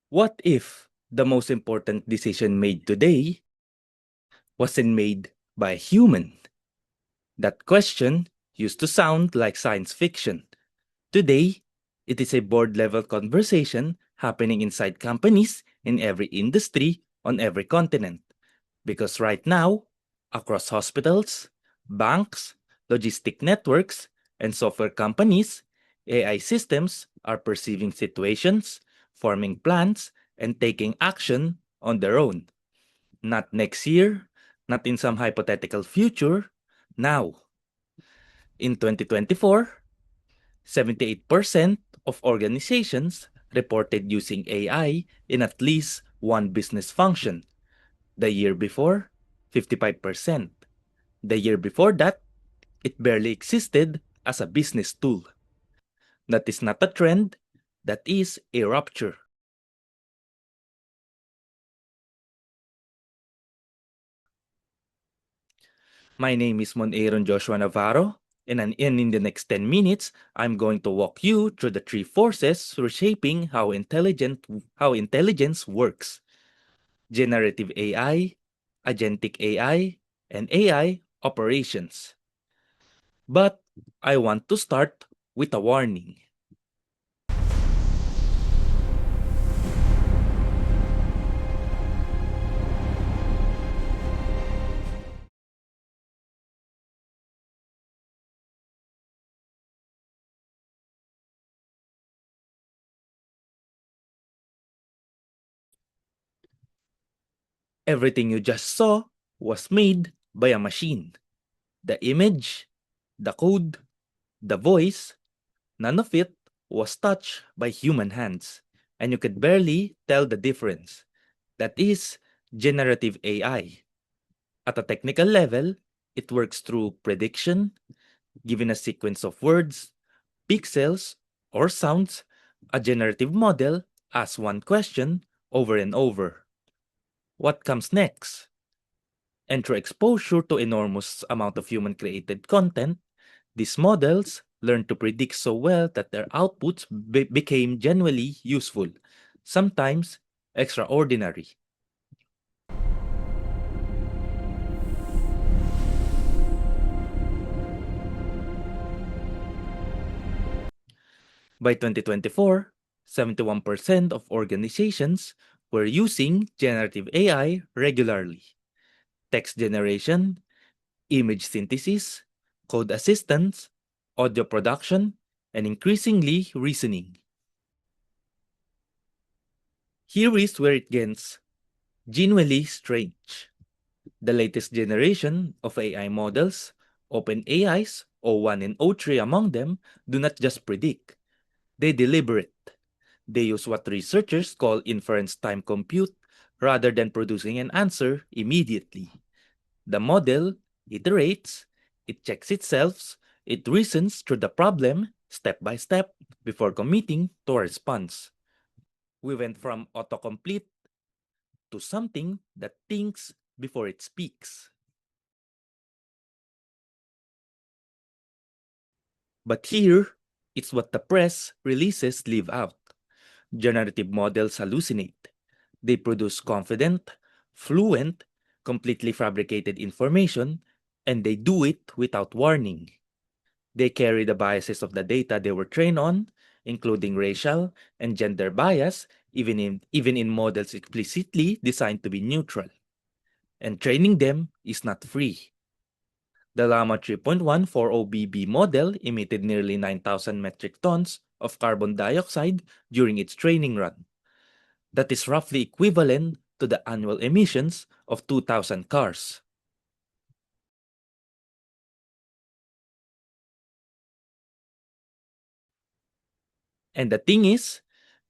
What if the most important decision made today wasn't made by a human? That question used to sound like science fiction. Today, it is a board level conversation happening inside companies in every industry on every continent. Because right now, across hospitals, banks, logistic networks, and software companies, AI systems are perceiving situations, forming plans, and taking action on their own. Not next year, not in some hypothetical future, now. In 2024, 78% of organizations reported using AI in at least one business function. The year before, 55%. The year before that, it barely existed as a business tool. That is not a trend, that is a rupture. My name is Moneiron Joshua Navarro, and in the next 10 minutes, I'm going to walk you through the three forces reshaping how intelligence works: generative AI, agentic AI, and AI operations. But I want to start with a warning. Everything you just saw was made by a machine. The image, the code, the voice, none of it was touched by human hands, and you could barely tell the difference. That is generative AI. At a technical level, it works through prediction. Given a sequence of words, pixels, or sounds, a generative model asks one question over and over. What comes next? And through exposure to enormous amount of human created content, these models learn to predict so well that their outputs became genuinely useful, sometimes extraordinary. By 2024, 71% of organizations were using generative AI regularly. Text generation, image synthesis, code assistance, audio production, and increasingly reasoning. Here is where it gets genuinely strange. The latest generation of AI models, OpenAI's O1 and O3 among them, do not just predict, they deliberate. They use what researchers call inference time compute rather than producing an answer immediately. The model iterates, it checks itself, it reasons through the problem step by step before committing to a response. We went from autocomplete to something that thinks before it speaks. But here, it's what the press releases leave out. Generative models hallucinate. They produce confident, fluent, completely fabricated information, and they do it without warning. They carry the biases of the data they were trained on, including racial and gender bias, even in models explicitly designed to be neutral. And training them is not free. The Llama 3.140BB model emitted nearly 9,000 metric tons of carbon dioxide during its training run. That is roughly equivalent to the annual emissions of 2,000 cars. And the thing is,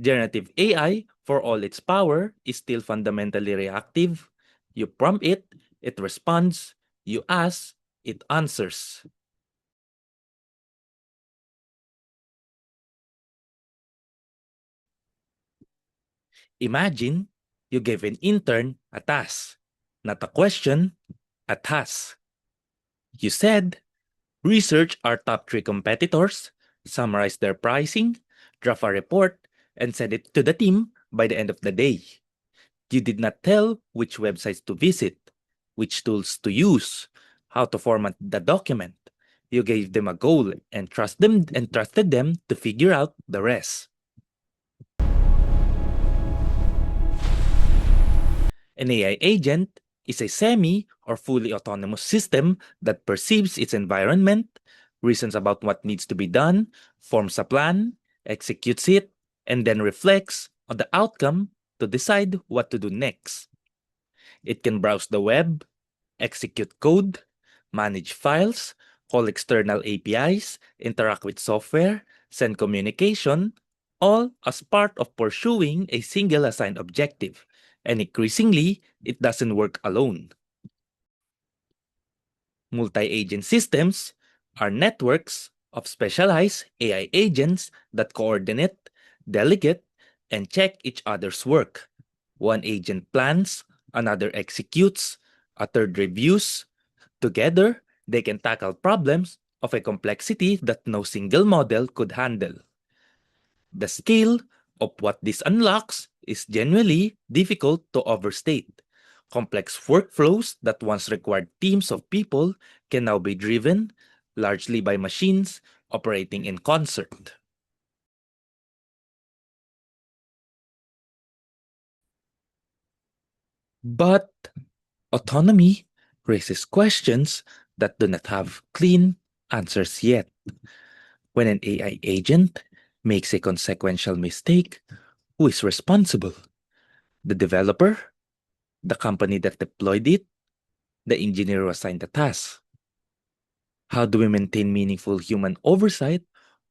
generative AI, for all its power, is still fundamentally reactive. You prompt it, it responds. You ask, it answers. Imagine you gave an intern a task, not a question, a task. You said, research our top three competitors, summarize their pricing, draft a report, and send it to the team by the end of the day. You did not tell which websites to visit, which tools to use, how to format the document. You gave them a goal and trusted them to figure out the rest. An AI agent is a semi or fully autonomous system that perceives its environment, reasons about what needs to be done, forms a plan, executes it, and then reflects on the outcome to decide what to do next. It can browse the web, execute code, manage files, call external APIs, interact with software, send communication, all as part of pursuing a single assigned objective. And increasingly, it doesn't work alone. Multi-agent systems are networks of specialized AI agents that coordinate, delegate, and check each other's work. One agent plans, another executes, a third reviews. Together, they can tackle problems of a complexity that no single model could handle. The scale of what this unlocks is genuinely difficult to overstate. Complex workflows that once required teams of people can now be driven largely by machines operating in concert. But autonomy raises questions that do not have clean answers yet. When an AI agent makes a consequential mistake, who is responsible? The developer? The company that deployed it? The engineer who assigned the task? How do we maintain meaningful human oversight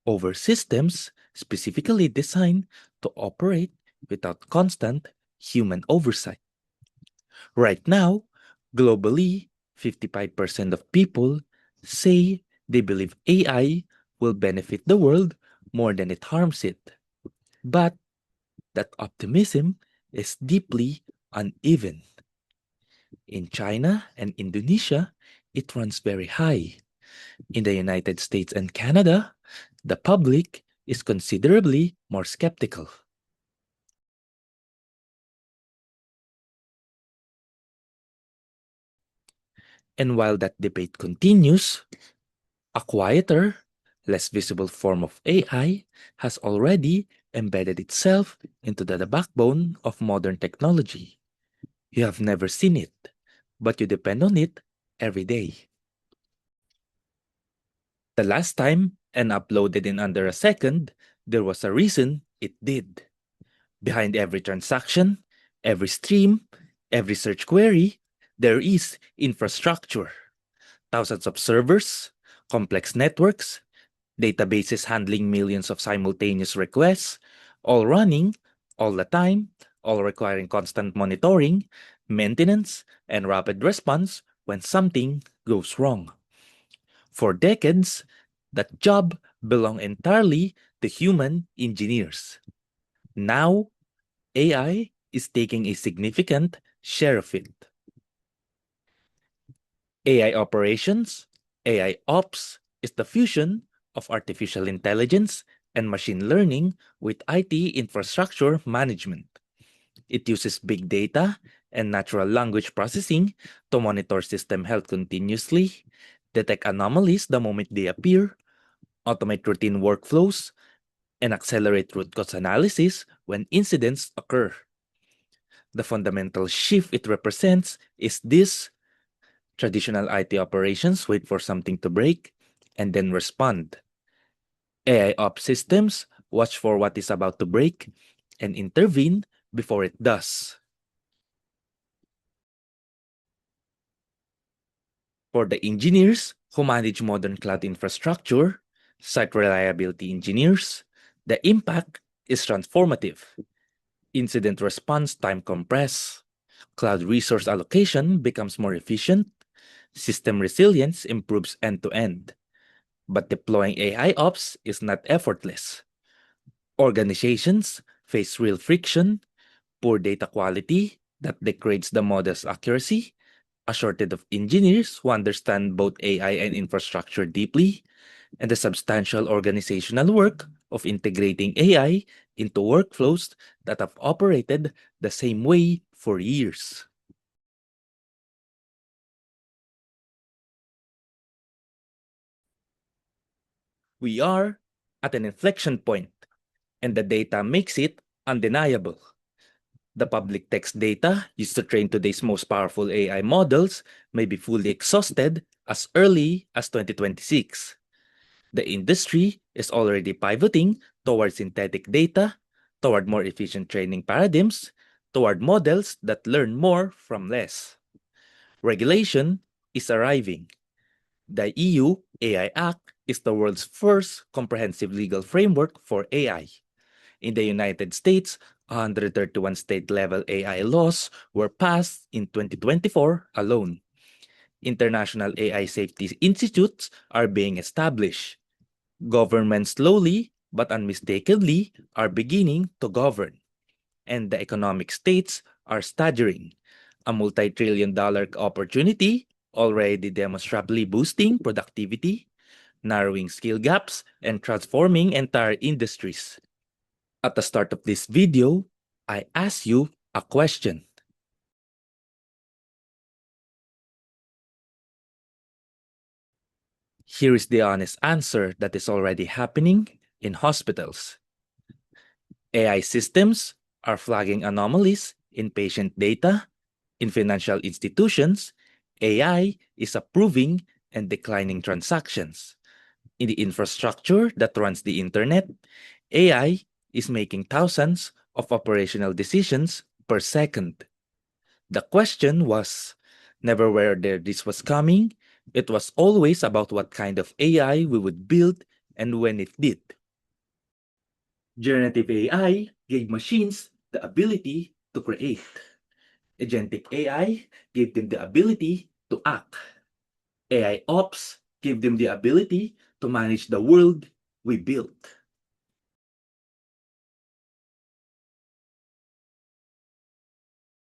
over systems specifically designed to operate without constant human oversight? Right now, globally, 55% of people say they believe AI will benefit the world more than it harms it. But that optimism is deeply uneven. In China and Indonesia, it runs very high. In the United States and Canada, the public is considerably more skeptical. And while that debate continues, a quieter, less visible form of AI has already embedded itself into the backbone of modern technology. You have never seen it, but you depend on it every day. The last time and uploaded in under a second, there was a reason it did. Behind every transaction, every stream, every search query, there is infrastructure. Thousands of servers, complex networks, databases handling millions of simultaneous requests, all running, all the time, all requiring constant monitoring, maintenance, and rapid response when something goes wrong. For decades, that job belonged entirely to human engineers. Now, AI is taking a significant share of it. AI operations, AI ops, is the fusion of artificial intelligence and machine learning with IT infrastructure management. It uses big data and natural language processing to monitor system health continuously, detect anomalies the moment they appear, automate routine workflows, and accelerate root cause analysis when incidents occur. The fundamental shift it represents is this: traditional IT operations wait for something to break and then respond. AI ops systems watch for what is about to break and intervene before it does. For the engineers who manage modern cloud infrastructure, site reliability engineers, the impact is transformative. Incident response time compress, cloud resource allocation becomes more efficient, system resilience improves end to end. But deploying AI ops is not effortless. Organizations face real friction, poor data quality that degrades the model's accuracy, a shortage of engineers who understand both AI and infrastructure deeply, and the substantial organizational work of integrating AI into workflows that have operated the same way for years. We are at an inflection point, and the data makes it undeniable. The public text data used to train today's most powerful AI models may be fully exhausted as early as 2026. The industry is already pivoting toward synthetic data, toward more efficient training paradigms, toward models that learn more from less. Regulation is arriving. The EU AI Act is the world's first comprehensive legal framework for AI. In the United States, 131 state-level AI laws were passed in 2024 alone. International AI safety institutes are being established. Governments slowly but unmistakably are beginning to govern, and the economic states are staggering. A multi-trillion dollar opportunity already demonstrably boosting productivity, narrowing skill gaps, and transforming entire industries. At the start of this video, I ask you a question. Here is the honest answer that is already happening in hospitals. AI systems are flagging anomalies in patient data. In financial institutions, AI is approving and declining transactions. In the infrastructure that runs the internet, AI is making thousands of operational decisions per second. The question was never whether this was coming, it was always about what kind of AI we would build and when it did. Generative AI gave machines the ability to create. Agentic AI gave them the ability to act. AI ops gave them the ability to manage the world we built.